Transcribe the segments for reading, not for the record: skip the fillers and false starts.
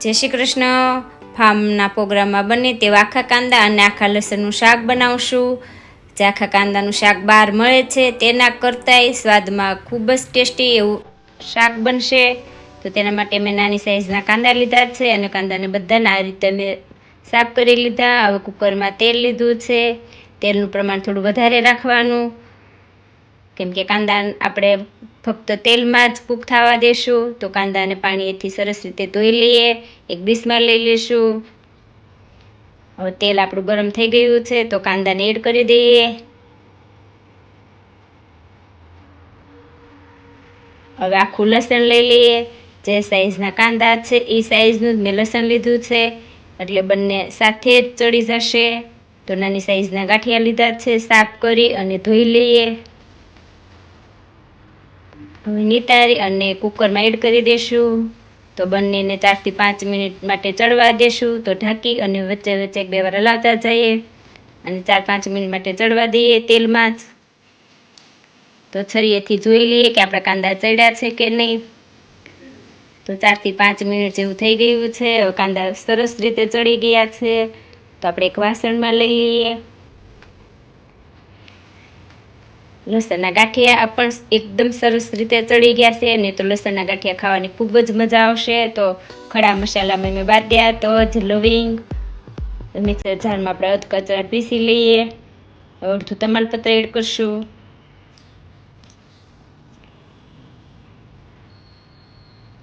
જય શ્રી કૃષ્ણ. ફાર્મના પ્રોગ્રામમાં બને તેવા આખા કાંદા અને આખા લસણનું શાક બનાવશું. જે આખા કાંદાનું શાક બહાર મળે છે તેના કરતાંય સ્વાદમાં ખૂબ જ ટેસ્ટી એવું શાક બનશે. તો તેના માટે મેં નાની સાઈઝના કાંદા લીધા છે અને કાંદાને બધાને આ રીતે મેં સાફ કરી લીધા. હવે કુકરમાં તેલ લીધું છે. તેલનું પ્રમાણ થોડું વધારે રાખવાનું, કેમ કે કાંદા આપણે ફક્ત તેલમાં જ કૂક થવા દેશું. તો કાંદાને પાણીથી સરસ રીતે ધોઈ લઈએ. એક ડીશમાં લઈ લઈશું. હવે તેલ આપણું ગરમ થઈ ગયું છે તો કાંદાને એડ કરી દઈએ. હવે આખું લસણ લઈ લઈએ. જે સાઈઝના કાંદા છે એ સાઈઝનું જ મેં લસણ લીધું છે, એટલે બંને સાથે જ ચડી જશે. તો નાની સાઈઝના ગાંઠિયા લીધા છે, સાફ કરી અને ધોઈ લઈએ. હવે નિતારી અને કુકરમાં એડ કરી દઈશું. તો બંનેને 4 થી 5 મિનિટ માટે ચડવા દેશું. તો ઢાંકી અને વચ્ચે વચ્ચે 1-2 વાર હલાવતા જઈએ અને 4-5 મિનિટ માટે ચડવા દઈએ તેલમાં જ. તો છરીએથી જોઈ લઈએ કે આપણા કાંદા ચડ્યા છે કે નહીં. તો 4 થી 5 મિનિટ જેવું થઈ ગયું છે. હવે કાંદા સરસ રીતે ચડી ગયા છે. તો આપણે એક વાસણમાં લઈ લઈએ. લસણના ગાંઠિયા પણ એકદમ સરસ રીતે ચડી ગયા છે ને. તો લસણના ગાંઠિયા ખાવાની ખૂબ જ મજા આવશે. તો ખડા મસાલામાં મેં બાંધ્યા તજ, લવિંગ, મિક્સર જારમાં આપણે અધકચરા પીસી લઈએ. અડધું તમાલપત્ર એડ કરશું.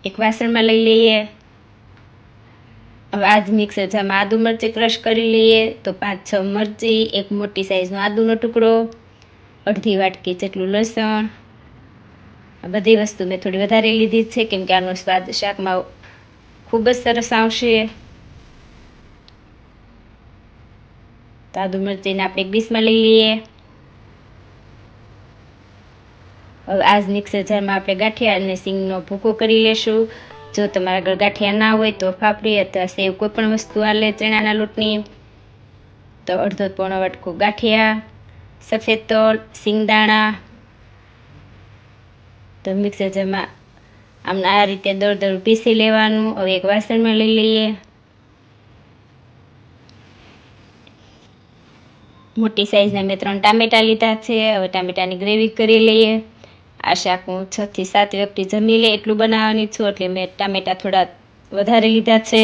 એક વાસણમાં લઈ લઈએ. હવે આ જ મિક્સર જારમાં આદુ મરચી ક્રશ કરી લઈએ. તો 5-6 મરચી, એક મોટી સાઈઝનો આદુનો ટુકડો, અડધી વાટકી જેટલું લસણ. આ બધી વસ્તુ મેં થોડી વધારે લીધી છે, કેમ કે આનો સ્વાદ શાકમાં ખૂબ જ સરસ આવશે. તો આદુ મરચીને આપણે એક ડીશમાં લઈ લઈએ. હવે આ જ મિક્સર જારમાં આપણે ગાંઠિયા અને સિંગનો ભૂકો કરી લેશું. જો તમારા આગળ ગાંઠિયા ના હોય તો ફાફડી અથવા સેવ કોઈ પણ વસ્તુ આલે ચણાના લોટની. તો અડધો પોણો વાટકો ગાંઠિયા, સફેદ તલ, સિંગદાણા. તો મિક્સર જારમાં આમને આ રીતે દળદળ પીસી લેવાનું. હવે એક વાસણમાં લઈ લઈએ. મોટી સાઈઝના મેં 3 ટામેટા લીધા છે. હવે ટામેટાની ગ્રેવી કરી લઈએ. આ શાક હું 6 થી 7 વ્યક્તિ જમી લે એટલું બનાવવાની છું, એટલે મેં ટામેટા થોડા વધારે લીધા છે.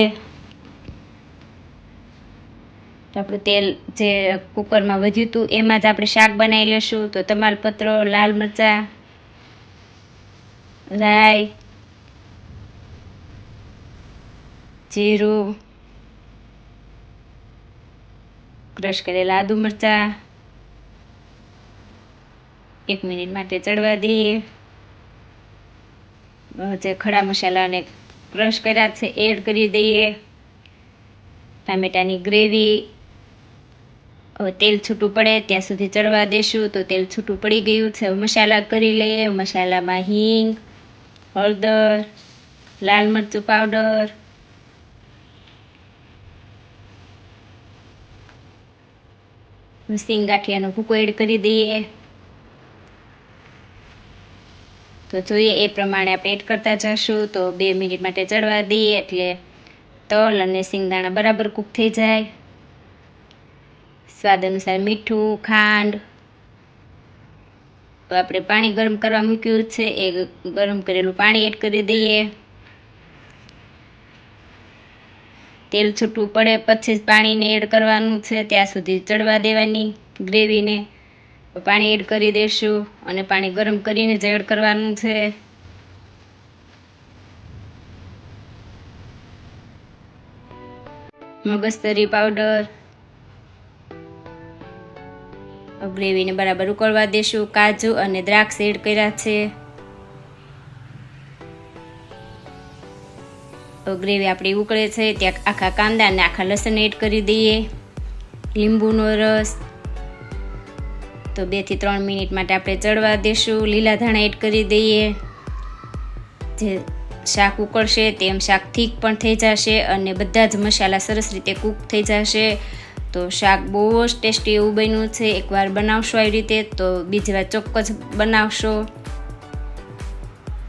તો આપણું તેલ જે કુકરમાં વધ્યું હતું એમાં જ આપણે શાક બનાવી લેશું. તો તમાલપત્ર, લાલ મરચાં, રાઈ, જીરું, ક્રશ કરેલા આદુ મરચાં 1 મિનિટ માટે ચડવા દઈએ. જે ખડા મસાલાને ક્રશ કર્યા છે એડ કરી દઈએ. ટામેટાની ગ્રેવી હવે તેલ છૂટું પડે ત્યાં સુધી ચડવા દેશું. તો તેલ છૂટું પડી ગયું છે. હવે મસાલા કરી લઈએ. મસાલામાં હિંગ, હળદર, લાલ મરચું પાવડર, સિંગ ગાંઠિયાનો ભૂકો એડ કરી દઈએ. તો જોઈએ એ પ્રમાણે આપણે એડ કરતા જશું. તો 2 મિનિટ માટે ચડવા દઈએ એટલે તલ અને સિંગદાણા બરાબર કૂક થઈ જાય. સ્વાદ અનુસાર મીઠું, ખાંડ. તો આપણે પાણી ગરમ કરવા મૂક્યું છે, એ ગરમ કરેલું પાણી એડ કરી દઈએ. તેલ છૂટું પડે પછી જ પાણીને એડ કરવાનું છે, ત્યાં સુધી ચડવા દેવાની ગ્રેવીને. પાણી એડ કરી દઈશું અને પાણી ગરમ કરીને જ એડ કરવાનું છે. મગજતરી પાવડર. ગ્રેવીને બરાબર ઉકળવા દેશું. કાજુ અને દ્રાક્ષ એડ કર્યા છે. ગ્રેવી આપણી ઉકળે છે ત્યાં આખા કાંદા અને આખા લસણ એડ કરી દઈએ. લીંબુનો રસ. તો 2 થી 3 મિનિટ માટે આપણે ચડવા દેશું. લીલા ધાણા એડ કરી દઈએ. જે શાક ઉકળશે તેમ શાક થીક પણ થઈ જશે અને બધા જ મસાલા સરસ રીતે કૂક થઈ જશે. તો શાક બહુ જ ટેસ્ટી એવું બન્યું છે. એકવાર બનાવશો આવી રીતે તો બીજી વાર ચોક્કસ બનાવશો.